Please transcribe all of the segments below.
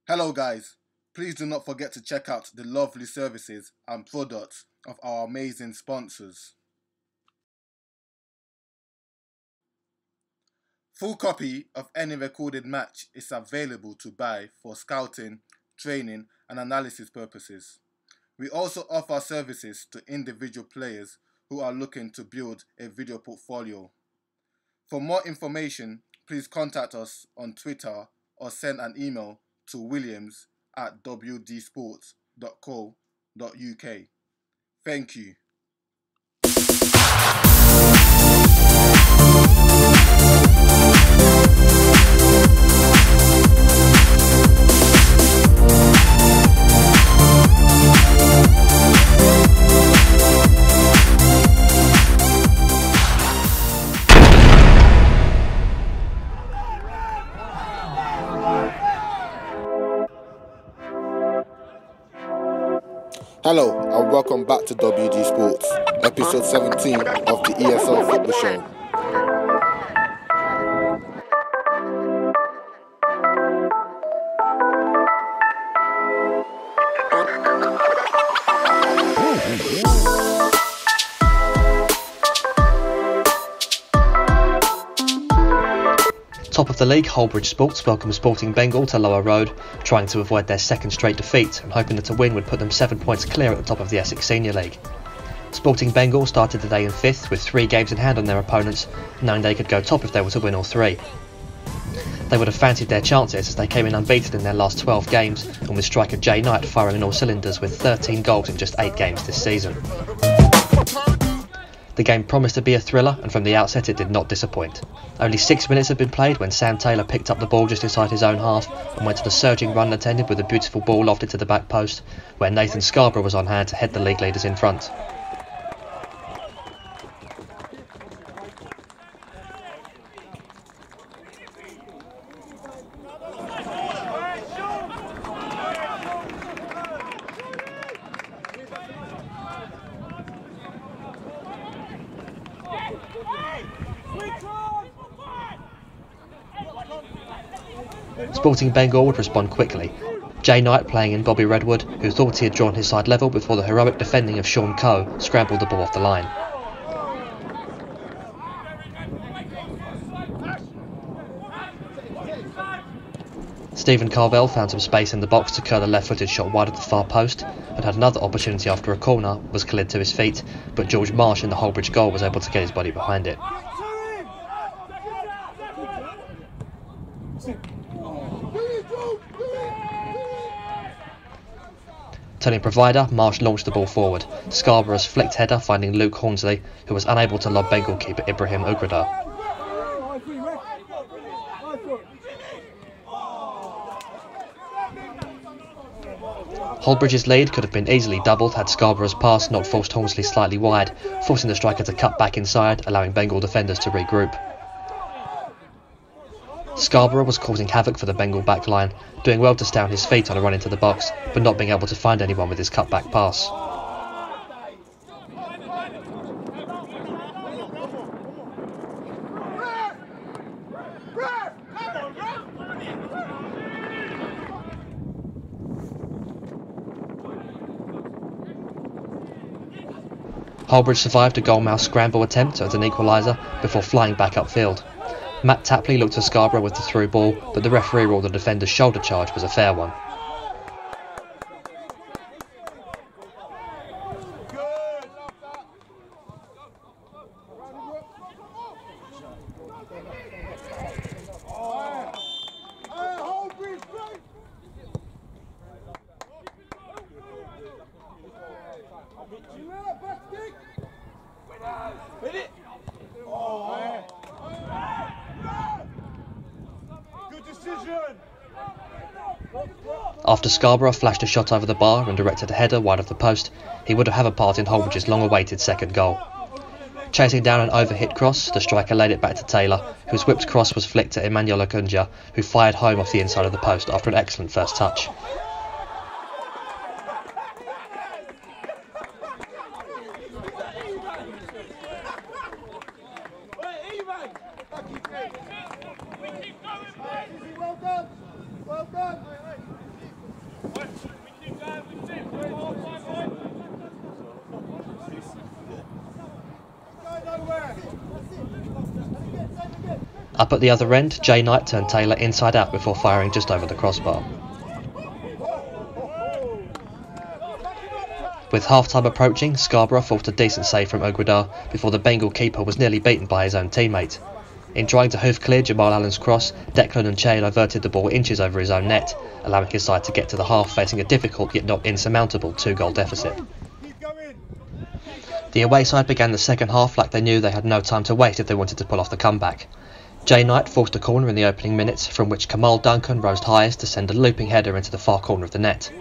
Hello guys, please do not forget to check out the lovely services and products of our amazing sponsors. Full copy of any recorded match is available to buy for scouting, training and analysis purposes. We also offer services to individual players who are looking to build a video portfolio. For more information, please contact us on Twitter or send an email to williams@wdsports.co.uk. Thank you. Hello and welcome back to WD Sports, episode 17 of the ESL Football Show. Top of the league, Hullbridge Sports welcomed Sporting Bengal to Lower Road, trying to avoid their second straight defeat and hoping that a win would put them 7 points clear at the top of the Essex Senior League. Sporting Bengal started the day in 5th with 3 games in hand on their opponents, knowing they could go top if they were to win all 3. They would have fancied their chances as they came in unbeaten in their last 12 games, and with striker Jay Knight firing on all cylinders with 13 goals in just 8 games this season. The game promised to be a thriller, and from the outset it did not disappoint. Only 6 minutes had been played when Sam Taylor picked up the ball just inside his own half and went to the surging run attended with a beautiful ball lofted to the back post, where Nathan Scarborough was on hand to head the league leaders in front. Sporting Bengal would respond quickly. Jay Knight, playing in Bobby Redwood, who thought he had drawn his side level before the heroic defending of Sean Coe, scrambled the ball off the line. Stephen Carvel found some space in the box to curl a left-footed shot wide of the far post, and had another opportunity after a corner was cleared to his feet, but George Marsh in the Hullbridge goal was able to get his body behind it. Turning provider, Marsh launched the ball forward, Scarborough's flicked header finding Luke Hornsley, who was unable to lob Bengal keeper Ibrahim Ugradar. Hullbridge's lead could have been easily doubled had Scarborough's pass not forced Hornsley slightly wide, forcing the striker to cut back inside, allowing Bengal defenders to regroup. Scarborough was causing havoc for the Bengal backline, doing well to stay on his feet on a run into the box, but not being able to find anyone with his cutback pass. Hullbridge survived a goalmouth scramble attempt at an equaliser before flying back upfield. Matt Tapley looked to Scarborough with the through ball, but the referee ruled the defender's shoulder charge was a fair one. After Scarborough flashed a shot over the bar and directed a header wide of the post, he would have a part in Hullbridge's long-awaited second goal. Chasing down an overhit cross, the striker laid it back to Taylor, whose whipped cross was flicked to Emmanuel Okunta, who fired home off the inside of the post after an excellent first touch. Up at the other end, Jay Knight turned Taylor inside out before firing just over the crossbar. With half-time approaching, Scarborough fought a decent save from Okunta before the Bengal keeper was nearly beaten by his own teammate. In trying to hoof clear Jamal Allen's cross, Declan and Che diverted the ball inches over his own net, allowing his side to get to the half facing a difficult yet not insurmountable 2-goal deficit. The away side began the second half like they knew they had no time to waste if they wanted to pull off the comeback. Jay Knight forced a corner in the opening minutes, from which Kamal Duncan rose highest to send a looping header into the far corner of the net.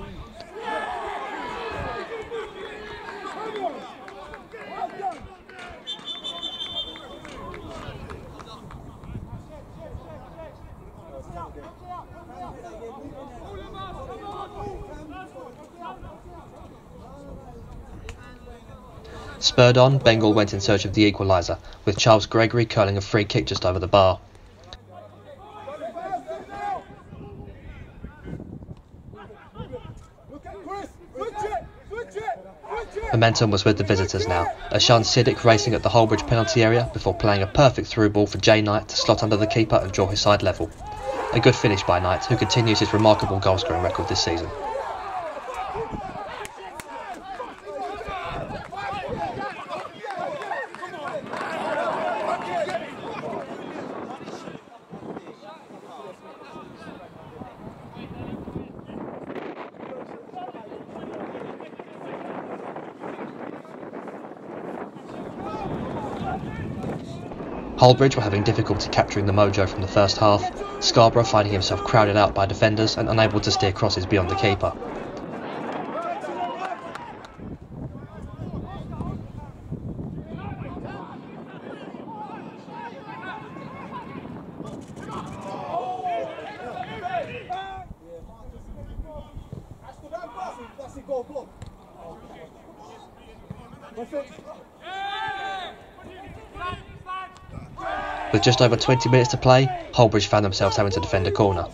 Spurred on, Bengal went in search of the equaliser, with Charles Gregory curling a free kick just over the bar. Momentum was with the visitors now, as Sean Siddick racing at the Hullbridge penalty area before playing a perfect through ball for Jay Knight to slot under the keeper and draw his side level. A good finish by Knight, who continues his remarkable goal-scoring record this season. Hullbridge were having difficulty capturing the mojo from the first half, Scarborough finding himself crowded out by defenders and unable to steer crosses beyond the keeper. With just over 20 minutes to play, Hullbridge found themselves having to defend a corner.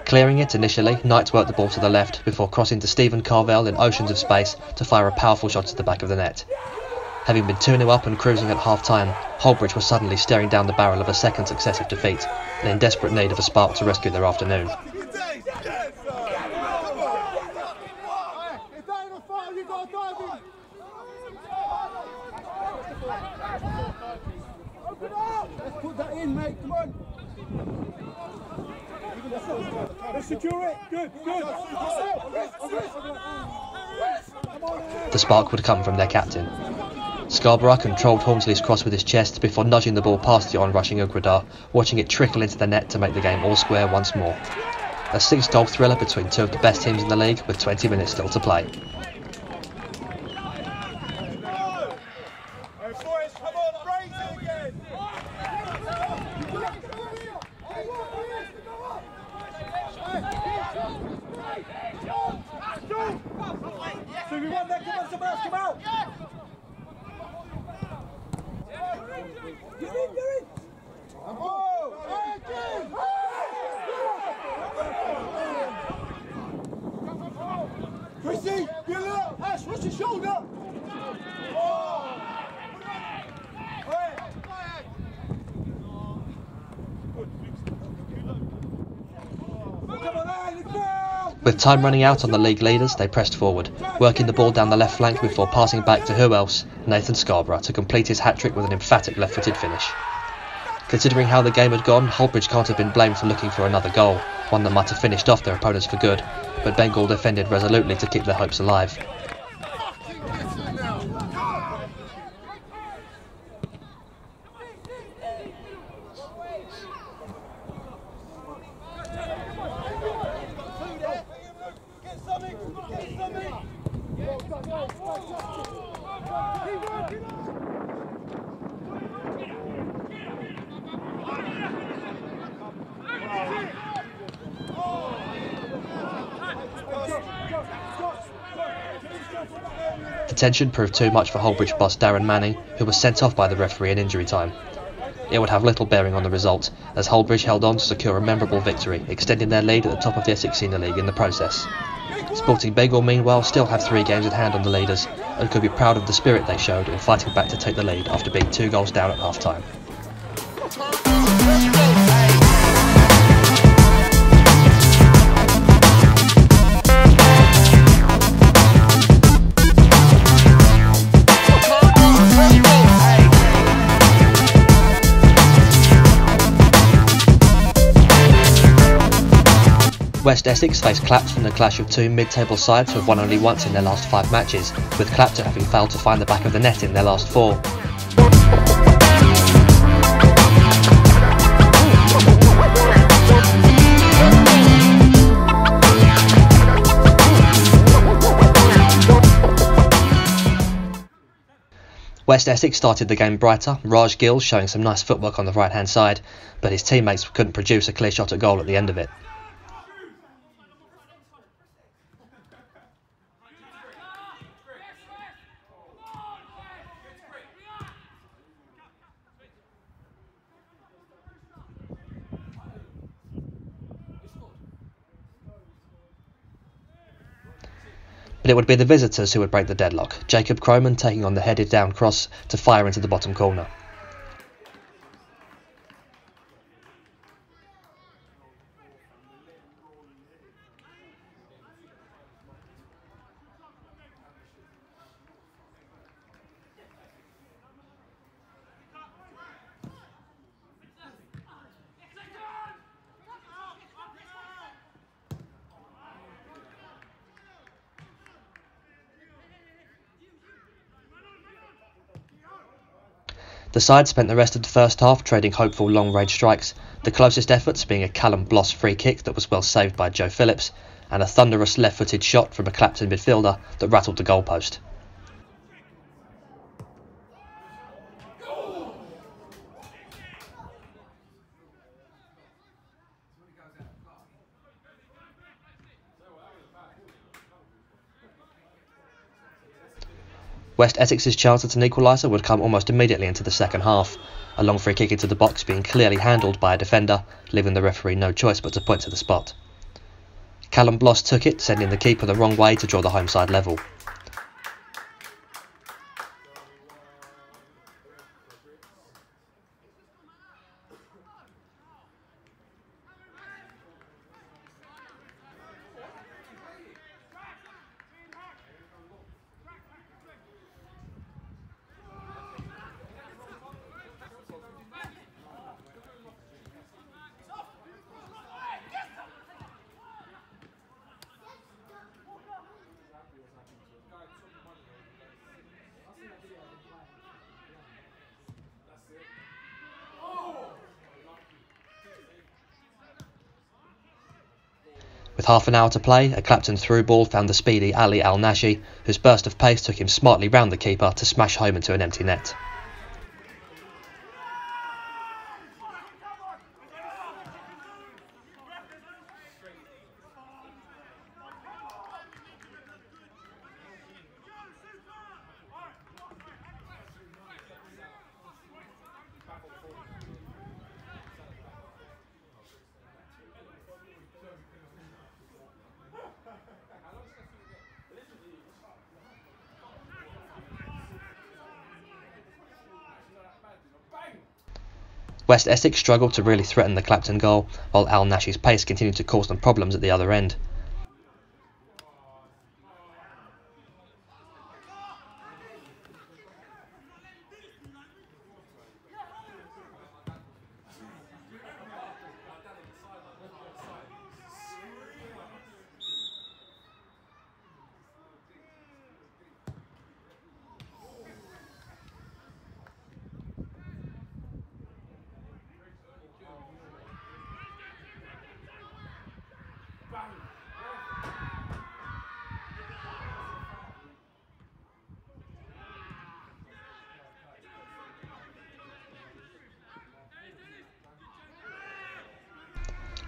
Clearing it initially, Knight worked the ball to the left before crossing to Stephen Carvel in oceans of space to fire a powerful shot to the back of the net. Having been 2-0 up and cruising at half-time, Hullbridge was suddenly staring down the barrel of a second successive defeat, and in desperate need of a spark to rescue their afternoon. The spark would come from their captain. Scarborough controlled Hornsley's cross with his chest before nudging the ball past the on-rushing Okunta, watching it trickle into the net to make the game all square once more. A 6-goal thriller between two of the best teams in the league with 20 minutes still to play. With time running out on the league leaders, they pressed forward, working the ball down the left flank before passing back to who else? Nathan Scarborough, to complete his hat-trick with an emphatic left-footed finish. Considering how the game had gone, Hullbridge can't have been blamed for looking for another goal, one that might have finished off their opponents for good, but Bengal defended resolutely to keep their hopes alive. The tension proved too much for Hullbridge boss Darren Manning, who was sent off by the referee in injury time. It would have little bearing on the result, as Hullbridge held on to secure a memorable victory, extending their lead at the top of the Essex Senior League in the process. Sporting Bengal, meanwhile, still have 3 games in hand on the leaders, and could be proud of the spirit they showed in fighting back to take the lead after being 2 goals down at half-time. West Essex faced Clapton in a clash of two mid-table sides who have won only once in their last 5 matches, with Clapton having failed to find the back of the net in their last 4. West Essex started the game brighter, Raj Gill showing some nice footwork on the right hand side, but his teammates couldn't produce a clear shot at goal at the end of it. But it would be the visitors who would break the deadlock, Jacob Kromann taking on the headed down cross to fire into the bottom corner. The side spent the rest of the first half trading hopeful long-range strikes, the closest efforts being a Callum Bloss free kick that was well saved by Joe Phillips, and a thunderous left-footed shot from a Clapton midfielder that rattled the goalpost. West Essex's chance at an equaliser would come almost immediately into the second half, a long free kick into the box being clearly handled by a defender, leaving the referee no choice but to point to the spot. Callum Bloss took it, sending the keeper the wrong way to draw the home side level. With half an hour to play, a Clapton through ball found the speedy Ali Al-Nashi, whose burst of pace took him smartly round the keeper to smash home into an empty net. West Essex struggled to really threaten the Clapton goal, while Al-Nashi's pace continued to cause them problems at the other end.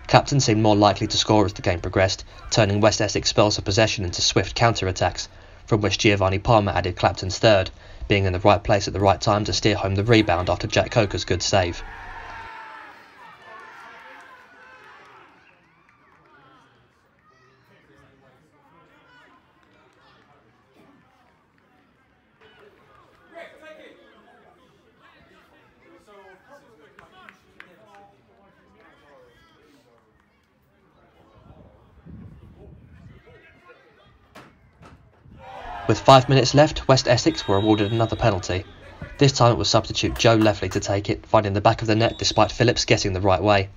Clapton seemed more likely to score as the game progressed, turning West Essex spells of possession into swift counter-attacks, from which Giovanni added Clapton's third, being in the right place at the right time to steer home the rebound after Jack Coker's good save. With 5 minutes left, West Essex were awarded another penalty. This time it was substitute Joe Lefley to take it, finding the back of the net despite Phillips getting the right way.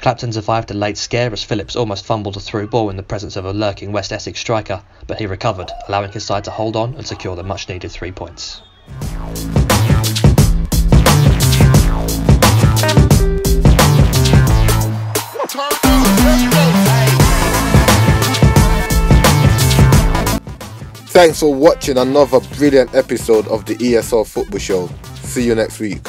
Clapton survived a late scare as Phillips almost fumbled a through ball in the presence of a lurking West Essex striker, but he recovered, allowing his side to hold on and secure the much needed 3 points. Thanks for watching another brilliant episode of the ESL Football Show. See you next week.